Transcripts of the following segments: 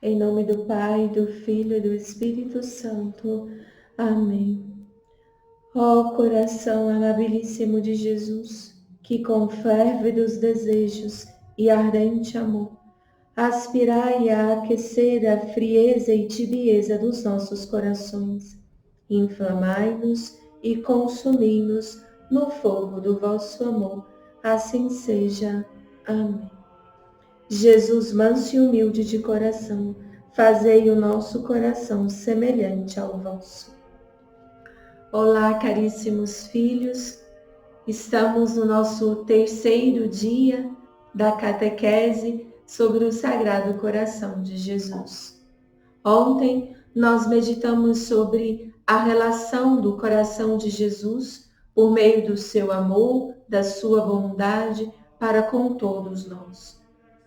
Em nome do Pai, do Filho e do Espírito Santo. Amém. Ó coração amabilíssimo de Jesus, que com férvidos desejos e ardente amor, aspirai a aquecer a frieza e tibieza dos nossos corações. Inflamai-nos e consumi-nos no fogo do vosso amor. Assim seja. Amém. Jesus manso e humilde de coração, fazei o nosso coração semelhante ao vosso. Olá, caríssimos filhos, estamos no nosso terceiro dia da catequese sobre o Sagrado Coração de Jesus. Ontem nós meditamos sobre a relação do coração de Jesus por meio do seu amor, da sua bondade para com todos nós.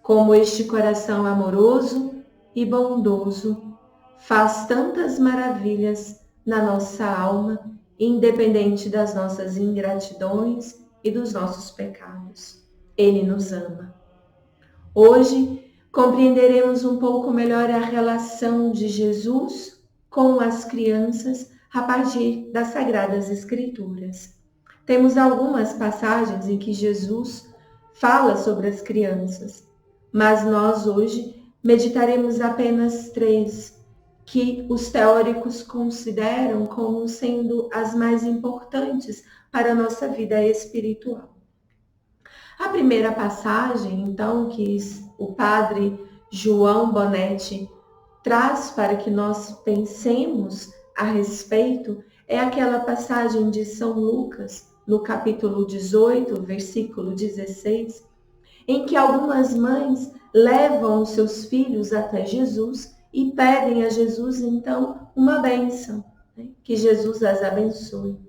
Como este coração amoroso e bondoso faz tantas maravilhas na nossa alma, independente das nossas ingratidões e dos nossos pecados. Ele nos ama. Hoje compreenderemos um pouco melhor a relação de Jesus com as crianças a partir das Sagradas Escrituras. Temos algumas passagens em que Jesus fala sobre as crianças, mas nós hoje meditaremos apenas 3, que os teóricos consideram como sendo as mais importantes para a nossa vida espiritual. A primeira passagem, então, que o padre João Bonetti traz para que nós pensemos a respeito, é aquela passagem de São Lucas, no capítulo 18, versículo 16, em que algumas mães levam os seus filhos até Jesus e pedem a Jesus, então, uma bênção, que Jesus as abençoe.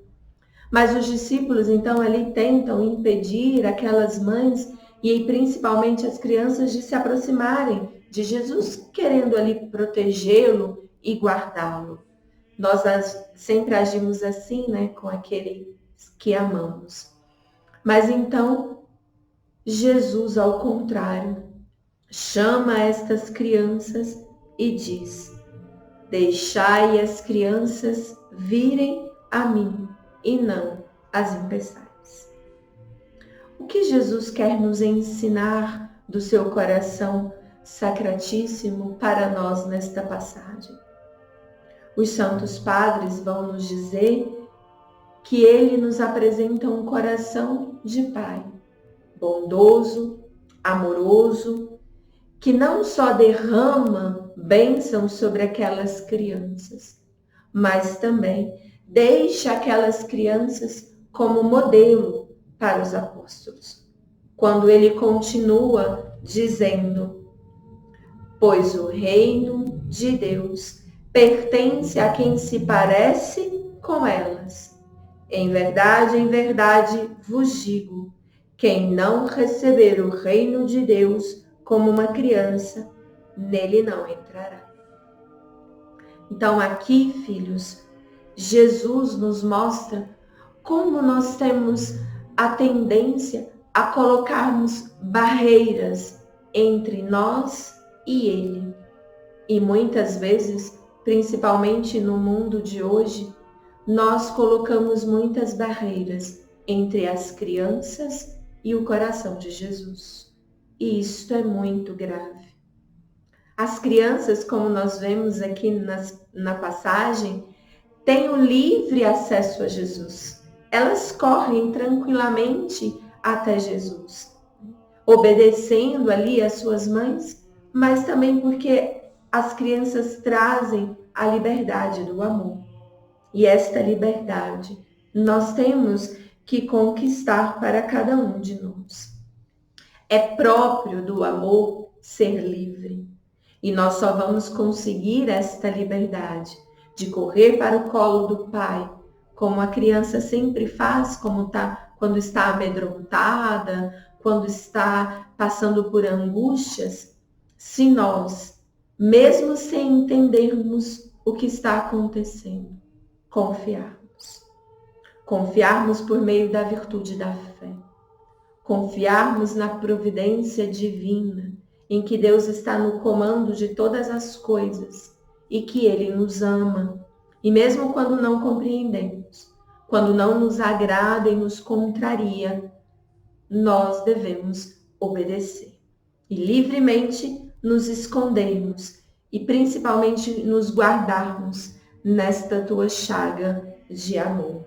Mas os discípulos, então, ali tentam impedir aquelas mães e principalmente as crianças de se aproximarem de Jesus, querendo ali protegê-lo e guardá-lo. Nós sempre agimos assim, né, com aqueles que amamos. Mas então, Jesus, ao contrário, chama estas crianças e diz: deixai as crianças virem a mim e não as impeçais. O que Jesus quer nos ensinar do seu coração sacratíssimo para nós nesta passagem? Os santos padres vão nos dizer que ele nos apresenta um coração de pai, bondoso, amoroso, que não só derrama bênçãos sobre aquelas crianças, mas também deixa aquelas crianças como modelo para os apóstolos. Quando ele continua dizendo: pois o reino de Deus pertence a quem se parece com elas. Em verdade vos digo, quem não receber o reino de Deus como uma criança, nele não entrará. Então aqui, filhos, Jesus nos mostra como nós temos a tendência a colocarmos barreiras entre nós e Ele. E muitas vezes, principalmente no mundo de hoje, nós colocamos muitas barreiras entre as crianças e o coração de Jesus. E isto é muito grave. As crianças, como nós vemos aqui na passagem, têm o livre acesso a Jesus. Elas correm tranquilamente até Jesus, obedecendo ali às suas mães, mas também porque as crianças trazem a liberdade do amor. E esta liberdade nós temos que conquistar para cada um de nós. É próprio do amor ser livre. E nós só vamos conseguir esta liberdade de correr para o colo do Pai, como a criança sempre faz, quando está amedrontada, quando está passando por angústias, se nós, mesmo sem entendermos o que está acontecendo, confiarmos por meio da virtude da fé, confiarmos na providência divina em que Deus está no comando de todas as coisas e que Ele nos ama. E mesmo quando não compreendemos, quando não nos agrada e nos contraria, nós devemos obedecer. E livremente nos escondermos e principalmente nos guardarmos nesta tua chaga de amor.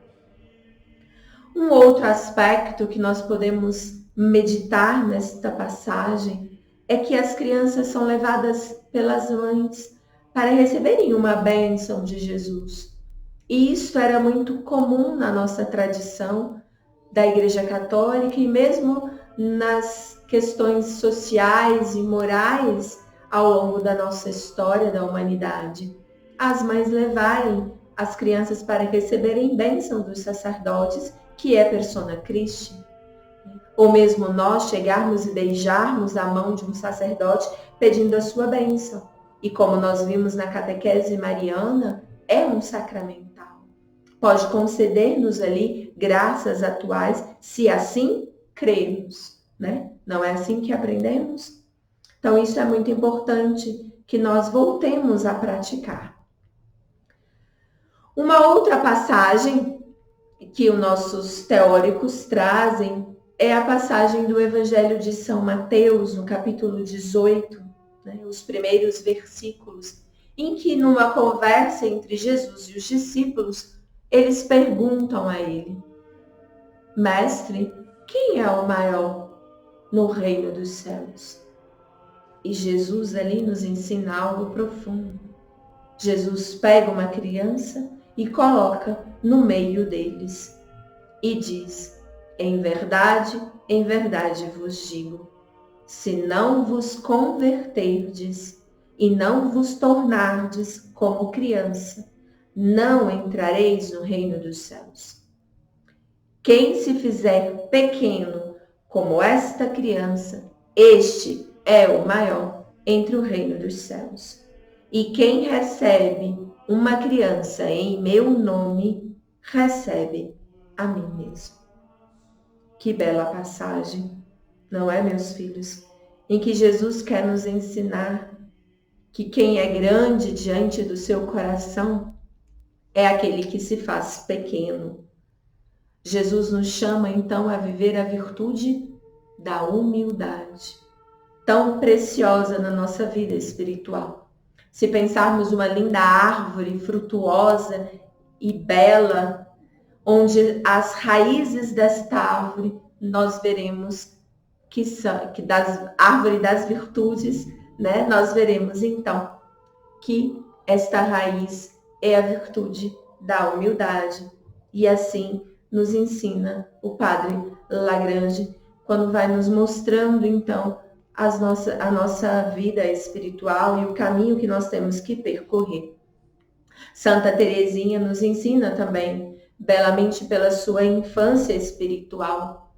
Um outro aspecto que nós podemos meditar nesta passagem é que as crianças são levadas pelas mães para receberem uma bênção de Jesus. E isso era muito comum na nossa tradição da Igreja Católica e mesmo nas questões sociais e morais ao longo da nossa história da humanidade. As mães levarem as crianças para receberem bênção dos sacerdotes, que é persona Christi. Ou mesmo nós chegarmos e beijarmos a mão de um sacerdote pedindo a sua bênção. E como nós vimos na catequese mariana, é um sacramental. Pode conceder-nos ali graças atuais, se assim cremos, né? Não é assim que aprendemos? Então isso é muito importante que nós voltemos a praticar. Uma outra passagem que os nossos teóricos trazem é a passagem do Evangelho de São Mateus, no capítulo 18, né, os primeiros versículos, em que numa conversa entre Jesus e os discípulos, eles perguntam a ele: Mestre, quem é o maior no reino dos céus? E Jesus ali nos ensina algo profundo. Jesus pega uma criança e coloca no meio deles e diz: em verdade vos digo, se não vos converterdes e não vos tornardes como criança, não entrareis no reino dos céus. Quem se fizer pequeno como esta criança, este é o maior entre o reino dos céus. E quem recebe uma criança em meu nome, recebe a mim mesmo. Que bela passagem, não é, meus filhos? Em que Jesus quer nos ensinar que quem é grande diante do seu coração é aquele que se faz pequeno. Jesus nos chama então a viver a virtude da humildade, tão preciosa na nossa vida espiritual. Se pensarmos uma linda árvore frutuosa e bela, onde as raízes desta árvore nós veremos que das árvore das virtudes, né? Nós veremos então que esta raiz é a virtude da humildade. E assim nos ensina o Padre Lagrange, quando vai nos mostrando então a nossa vida espiritual e o caminho que nós temos que percorrer. Santa Teresinha nos ensina também, belamente pela sua infância espiritual,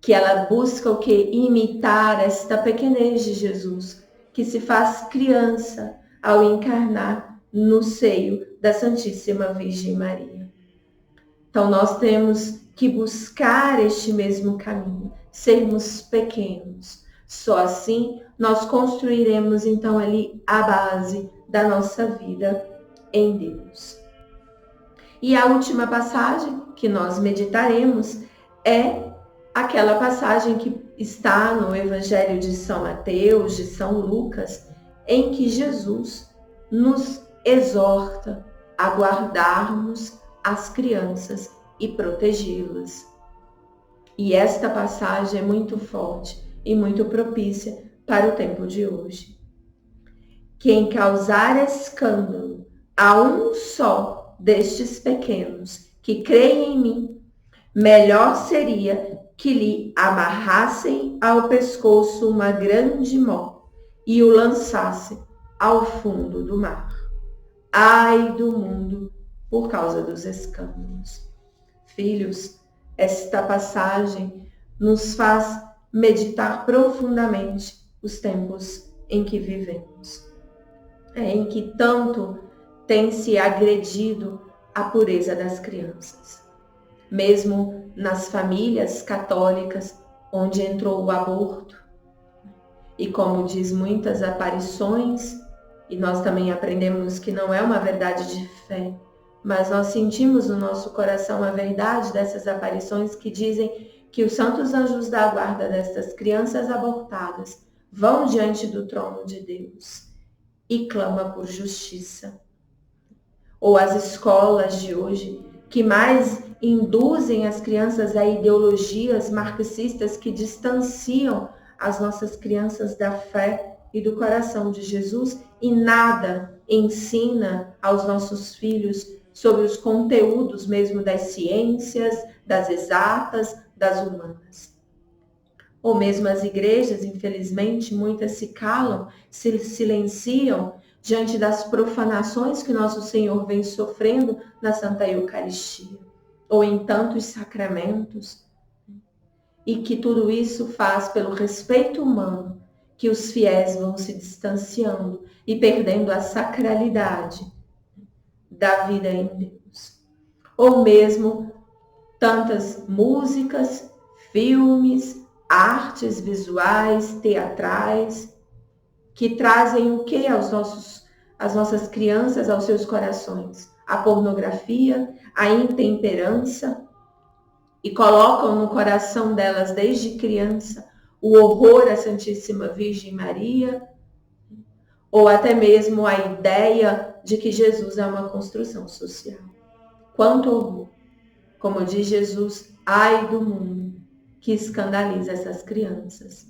que ela busca o que? Imitar esta pequenez de Jesus, que se faz criança ao encarnar no seio da Santíssima Virgem Maria. Então nós temos que buscar este mesmo caminho, sermos pequenos. Só assim nós construiremos então ali a base da nossa vida em Deus. E a última passagem que nós meditaremos é aquela passagem que está no Evangelho de São Mateus, de São Lucas, em que Jesus nos exorta a guardarmos as crianças e protegê-las. E esta passagem é muito forte e muito propícia para o tempo de hoje. Quem causar escândalo a um só destes pequenos que creem em mim, melhor seria que lhe amarrassem ao pescoço uma grande mó e o lançassem ao fundo do mar. Ai do mundo por causa dos escândalos. Filhos, esta passagem nos faz meditar profundamente os tempos em que vivemos, em que tanto tem se agredido a pureza das crianças. Mesmo nas famílias católicas, onde entrou o aborto, E como diz, muitas aparições, e nós também aprendemos que não é uma verdade de fé, mas nós sentimos no nosso coração a verdade dessas aparições que dizem que os santos anjos da guarda destas crianças abortadas vão diante do trono de Deus e clamam por justiça. Ou as escolas de hoje, que mais induzem as crianças a ideologias marxistas que distanciam as nossas crianças da fé e do coração de Jesus e nada ensina aos nossos filhos sobre os conteúdos mesmo das ciências, das exatas, das humanas. Ou mesmo as igrejas, infelizmente, muitas se calam, se silenciam diante das profanações que nosso Senhor vem sofrendo na Santa Eucaristia, ou em tantos sacramentos, e que tudo isso faz pelo respeito humano, que os fiéis vão se distanciando e perdendo a sacralidade da vida em Deus. Ou mesmo tantas músicas, filmes, artes visuais, teatrais, que trazem o que às nossas crianças, aos seus corações? A pornografia, a intemperança, e colocam no coração delas desde criança o horror à Santíssima Virgem Maria, ou até mesmo a ideia de que Jesus é uma construção social. Quanto horror! Como diz Jesus, ai do mundo que escandaliza essas crianças.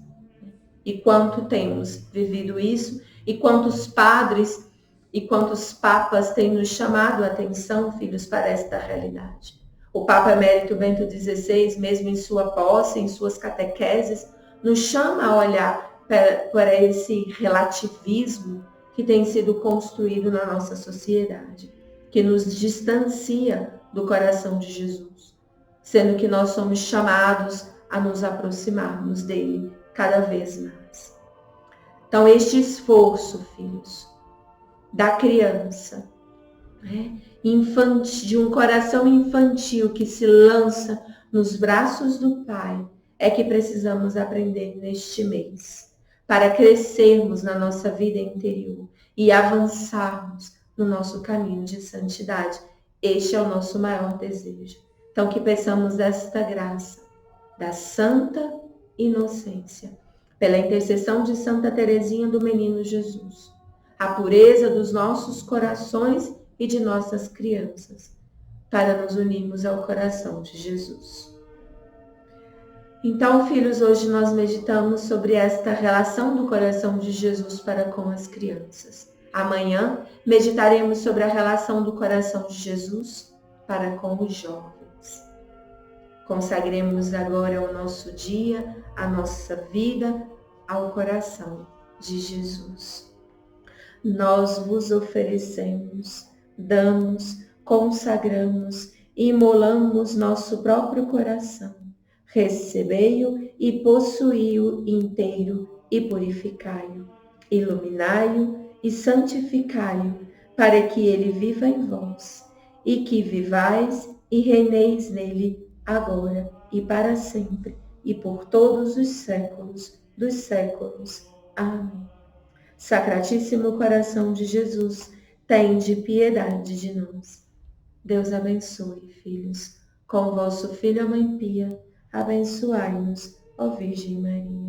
E quanto temos vivido isso, e quantos padres e quantos papas têm nos chamado a atenção, filhos, para esta realidade. O Papa Emérito Bento XVI, mesmo em sua posse, em suas catequeses, nos chama a olhar para esse relativismo que tem sido construído na nossa sociedade, que nos distancia do coração de Jesus, sendo que nós somos chamados a nos aproximarmos dele cada vez mais. Então, este esforço, filhos, da criança, de um coração infantil que se lança nos braços do Pai, é que precisamos aprender neste mês, para crescermos na nossa vida interior e avançarmos no nosso caminho de santidade. Este é o nosso maior desejo. Então, que peçamos esta graça da santa inocência, pela intercessão de Santa Teresinha do Menino Jesus, a pureza dos nossos corações e de nossas crianças, para nos unirmos ao coração de Jesus. Então, filhos, hoje nós meditamos sobre esta relação do coração de Jesus para com as crianças. Amanhã meditaremos sobre a relação do coração de Jesus para com os jovens. Consagremos agora o nosso dia, a nossa vida ao coração de Jesus. Nós vos oferecemos, damos, consagramos, imolamos nosso próprio coração. Recebei-o e possuí-o inteiro e purificai-o. Iluminai-o e santificai-o, para que ele viva em vós, e que vivais e reineis nele agora e para sempre, e por todos os séculos dos séculos. Amém. Sacratíssimo coração de Jesus, tende piedade de nós. Deus abençoe, filhos. Com vosso Filho, a Mãe Pia, abençoai-nos, ó Virgem Maria.